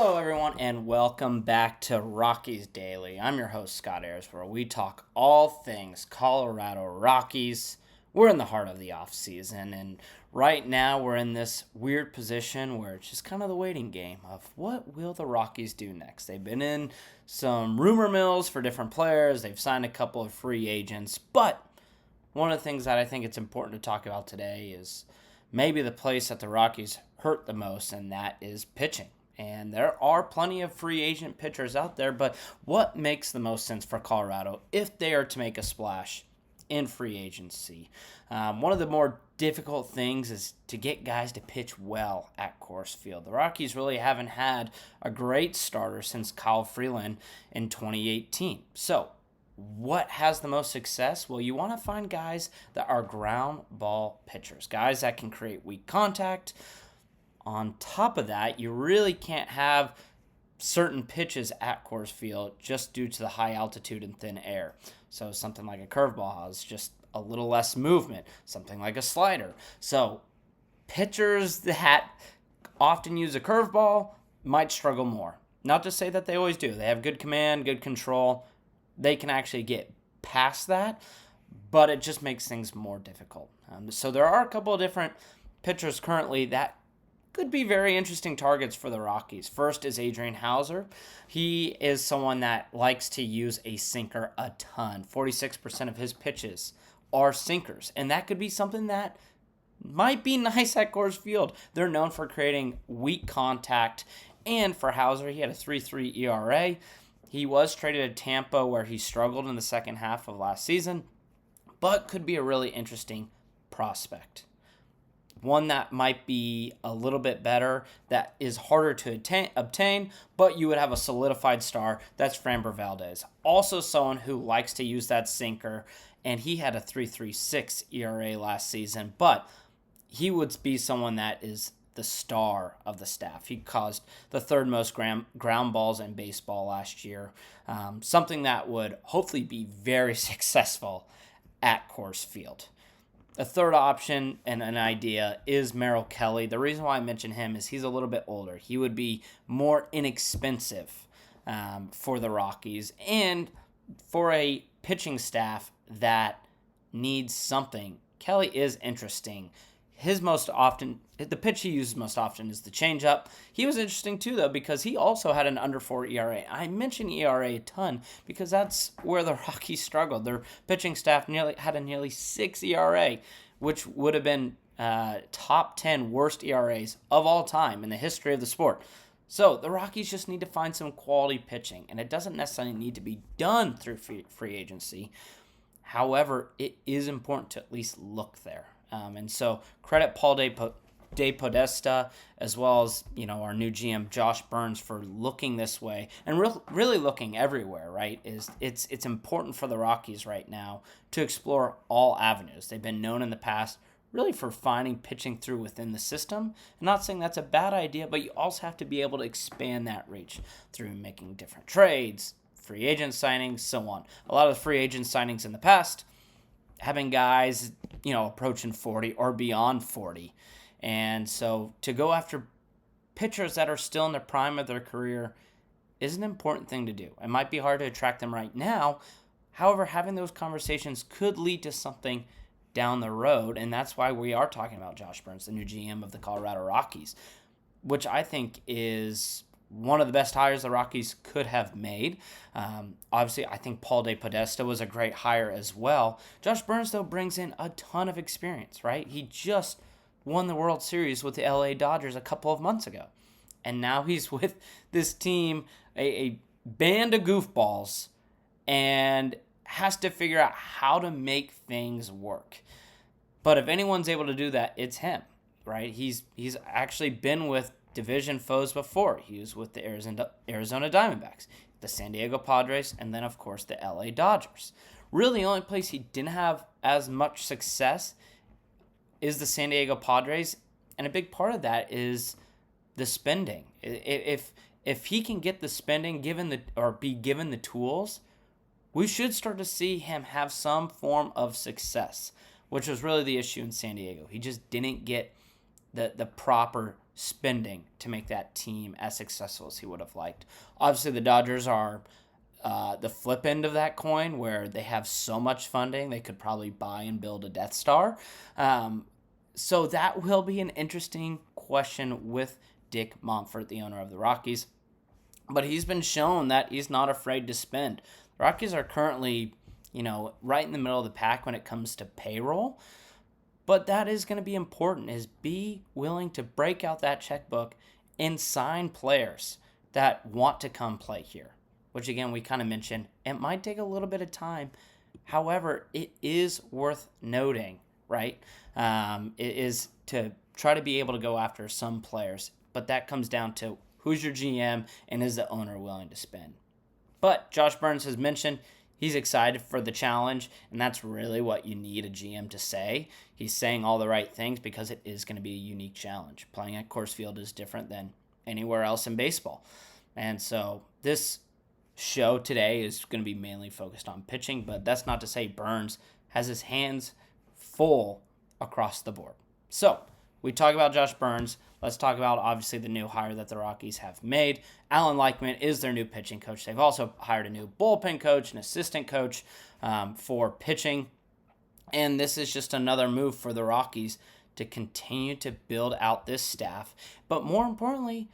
Hello, everyone, and welcome back to Rockies Daily. I'm your host, Scott Ayers, where we talk all things Colorado Rockies. We're in the heart of the offseason, and right now we're in this weird position where it's just kind of the waiting game of what will the Rockies do next. They've been in some rumor mills for different players, they've signed a couple of free agents, but one of the things that I think it's important to talk about today is maybe the place that the Rockies hurt the most, and that is pitching. And there are plenty of free agent pitchers out there, but what makes the most sense for Colorado if they are to make a splash in free agency? One of the more difficult things is to get guys to pitch well at Coors Field. The Rockies really haven't had a great starter since Kyle Freeland in 2018. So, what has the most success? Well, you want to find guys that are ground ball pitchers, guys that can create weak contact. On top of that, you really can't have certain pitches at Coors Field just due to the high altitude and thin air. So something like a curveball has just a little less movement, something like a slider. So pitchers that often use a curveball might struggle more. Not to say that they always do. They have good command, good control. They can actually get past that, but it just makes things more difficult. So there are a couple of different pitchers currently that could be very interesting targets for the Rockies. First is Adrian Hauser. He is someone that likes to use a sinker a ton. 46% of his pitches are sinkers, and that could be something that might be nice at Coors Field. They're known for creating weak contact, and for Hauser, he had a 3.3 ERA. He was traded to Tampa where he struggled in the second half of last season, but could be a really interesting prospect. One that might be a little bit better, that is harder to obtain, but you would have a solidified star. That's Framber Valdez. Also someone who likes to use that sinker, and he had a 3.36 ERA last season, but he would be someone that is the star of the staff. He caused the third most ground balls in baseball last year, something that would hopefully be very successful at Coors Field. A third option and an idea is Merrill Kelly. The reason why I mention him is he's a little bit older. He would be more inexpensive for the Rockies and for a pitching staff that needs something. Kelly is interesting. The pitch he uses most often is the changeup. He was interesting too, though, because he also had an under 4 ERA. I mention ERA a ton because that's where the Rockies struggled. Their pitching staff had a nearly 6 ERA, which would have been top 10 worst ERAs of all time in the history of the sport. So the Rockies just need to find some quality pitching, and it doesn't necessarily need to be done through free agency. However, it is important to at least look there. And so credit Paul De Podesta as well as our new GM Josh Burns for looking this way and really looking everywhere. Right? It's important for the Rockies right now to explore all avenues. They've been known in the past really for finding pitching through within the system. I'm not saying that's a bad idea, but you also have to be able to expand that reach through making different trades, free agent signings, so on. A lot of the free agent signings in the past, having guys, approaching 40 or beyond 40. And so to go after pitchers that are still in the prime of their career is an important thing to do. It might be hard to attract them right now. However, having those conversations could lead to something down the road. And that's why we are talking about Josh Burns, the new GM of the Colorado Rockies, which I think is one of the best hires the Rockies could have made. Obviously, I think Paul De Podesta was a great hire as well. Josh Burns, though, brings in a ton of experience, right? He just won the World Series with the LA Dodgers a couple of months ago. And now he's with this team, a band of goofballs, and has to figure out how to make things work. But if anyone's able to do that, it's him, right? He's actually been with division foes before. He was with the Arizona Diamondbacks, the San Diego Padres, and then, of course, the LA Dodgers. Really, the only place he didn't have as much success is the San Diego Padres, and a big part of that is the spending. If he can get the spending be given the tools, we should start to see him have some form of success, which was really the issue in San Diego. He just didn't get the proper spending to make that team as successful as he would have liked. Obviously, the Dodgers are the flip end of that coin, where they have so much funding they could probably buy and build a Death Star. So that will be an interesting question with Dick Monfort, the owner of the Rockies. But he's been shown that he's not afraid to spend. The Rockies are currently, right in the middle of the pack when it comes to payroll. But that is going to be important, is be willing to break out that checkbook and sign players that want to come play here. Which, again, we kind of mentioned, it might take a little bit of time. However, it is worth noting, right? It is to try to be able to go after some players. But that comes down to who's your GM and is the owner willing to spend. But Josh Burns has mentioned he's excited for the challenge, and that's really what you need a GM to say. He's saying all the right things because it is going to be a unique challenge. Playing at Coors Field is different than anywhere else in baseball. And so this show today is going to be mainly focused on pitching, but that's not to say Burns has his hands full across the board. So we talk about Josh Burns. Let's talk about, obviously, the new hire that the Rockies have made. Alan Leichman is their new pitching coach. They've also hired a new bullpen coach, an assistant coach for pitching. And this is just another move for the Rockies to continue to build out this staff. But more importantly,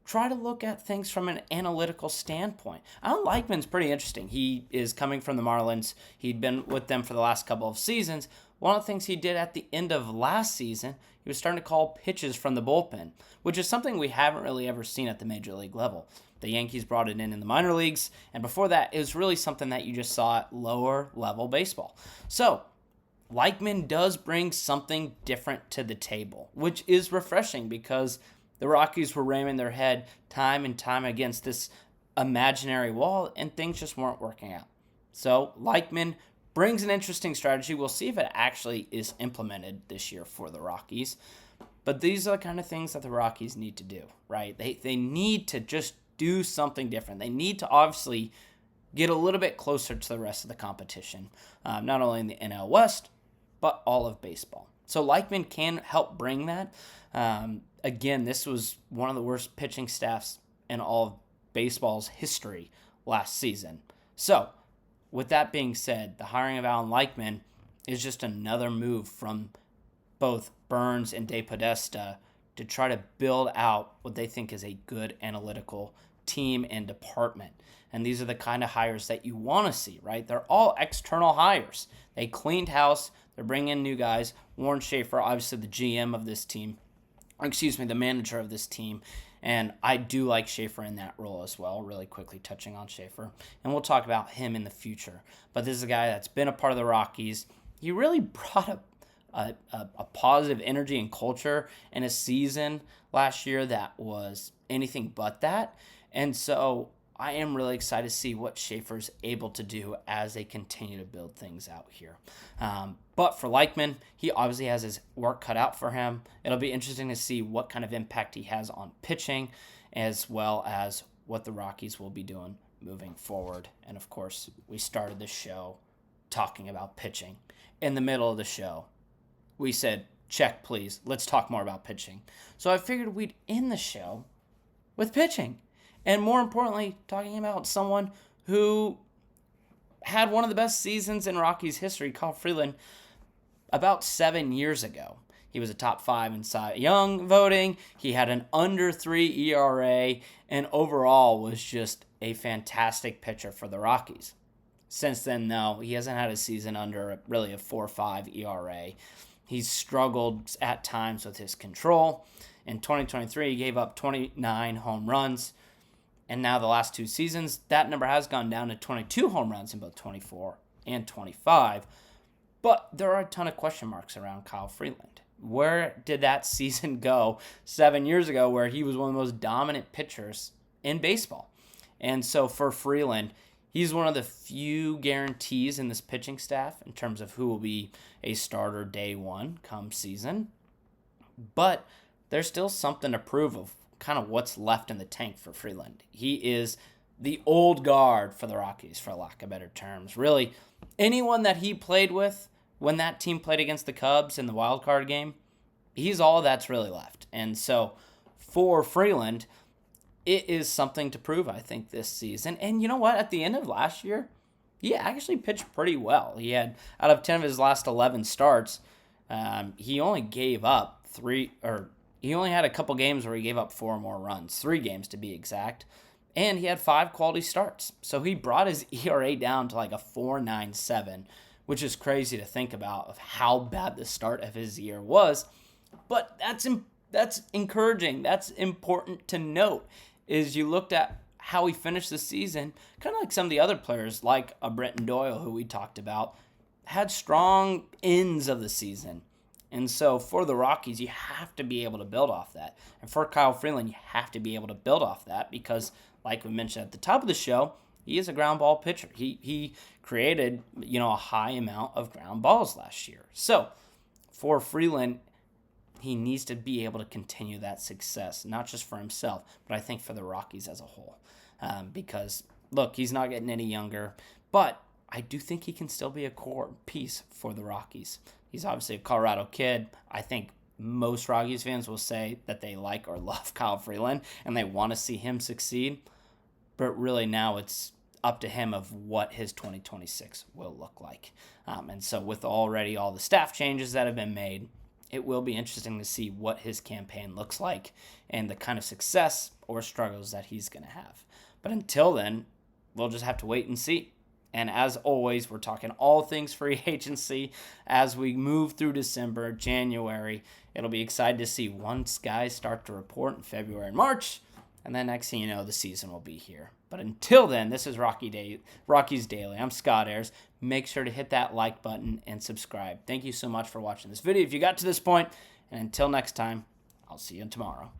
try to look at things from an analytical standpoint. Alan Leichman's pretty interesting. He is coming from the Marlins. He'd been with them for the last couple of seasons. One of the things he did at the end of last season, he was starting to call pitches from the bullpen, which is something we haven't really ever seen at the major league level. The Yankees brought it in the minor leagues, and before that, it was really something that you just saw at lower level baseball. So Leichman does bring something different to the table, which is refreshing because the Rockies were ramming their head time and time against this imaginary wall, and things just weren't working out. So Leichman brings an interesting strategy. We'll see if it actually is implemented this year for the Rockies. But these are the kind of things that the Rockies need to do, right? They need to just do something different. They need to obviously get a little bit closer to the rest of the competition, not only in the NL West, but all of baseball. So Leichman can help bring that. Again, this was one of the worst pitching staffs in all of baseball's history last season. So, with that being said, the hiring of Alan Leichman is just another move from both Burns and De Podesta to try to build out what they think is a good analytical team and department. And these are the kind of hires that you want to see, right? They're all external hires. They cleaned house. They're bringing in new guys. Warren Schaefer, obviously the GM of this team, the manager of this team. And I do like Schaefer in that role as well, really quickly touching on Schaefer. And we'll talk about him in the future. But this is a guy that's been a part of the Rockies. He really brought a positive energy and culture in a season last year that was anything but that. And so I am really excited to see what Schaefer's able to do as they continue to build things out here. But for Leichman, he obviously has his work cut out for him. It'll be interesting to see what kind of impact he has on pitching, as well as what the Rockies will be doing moving forward. And of course, we started this show talking about pitching. In the middle of the show, we said, check, please. Let's talk more about pitching. So I figured we'd end the show with pitching. And more importantly, talking about someone who had one of the best seasons in Rockies history, Kyle Freeland, about 7 years ago. He was a top 5 in Cy Young voting. He had an under 3 ERA, and overall was just a fantastic pitcher for the Rockies. Since then, no, he hasn't had a season under really a 4.5 ERA. He's struggled at times with his control. In 2023, he gave up 29 home runs. And now the last 2 seasons, that number has gone down to 22 home runs in both 24 and 25. But there are a ton of question marks around Kyle Freeland. Where did that season go 7 years ago where he was one of the most dominant pitchers in baseball? And so for Freeland, he's one of the few guarantees in this pitching staff in terms of who will be a starter day one come season. But there's still something to prove of kind of what's left in the tank for Freeland. He is the old guard for the Rockies, for lack of better terms. Really, anyone that he played with when that team played against the Cubs in the wild card game, he's all that's really left. And so for Freeland, it is something to prove, I think, this season. And you know what? At the end of last year, he actually pitched pretty well. He had, out of 10 of his last 11 starts, he only gave up he only had a couple games where he gave up 4 more runs, 3 games to be exact. And he had 5 quality starts. So he brought his ERA down to like a 4.97, which is crazy to think about of how bad the start of his year was. But that's encouraging. That's important to note. Is you looked at how he finished the season, kind of like some of the other players, like a Brenton Doyle, who we talked about, had strong ends of the season. And so for the Rockies, you have to be able to build off that. And for Kyle Freeland, you have to be able to build off that because, like we mentioned at the top of the show, he is a ground ball pitcher. He created, a high amount of ground balls last year. So for Freeland, he needs to be able to continue that success, not just for himself, but I think for the Rockies as a whole. Because, look, he's not getting any younger, but I do think he can still be a core piece for the Rockies. He's obviously a Colorado kid. I think most Rockies fans will say that they like or love Kyle Freeland and they want to see him succeed. But really now it's up to him of what his 2026 will look like. And so with already all the staff changes that have been made, it will be interesting to see what his campaign looks like and the kind of success or struggles that he's going to have. But until then, we'll just have to wait and see. And as always, we're talking all things free agency as we move through December, January. It'll be exciting to see once guys start to report in February and March. And then next thing you know, the season will be here. But until then, this is Rockies Daily. I'm Scott Ayers. Make sure to hit that like button and subscribe. Thank you so much for watching this video if you got to this point. And until next time, I'll see you tomorrow.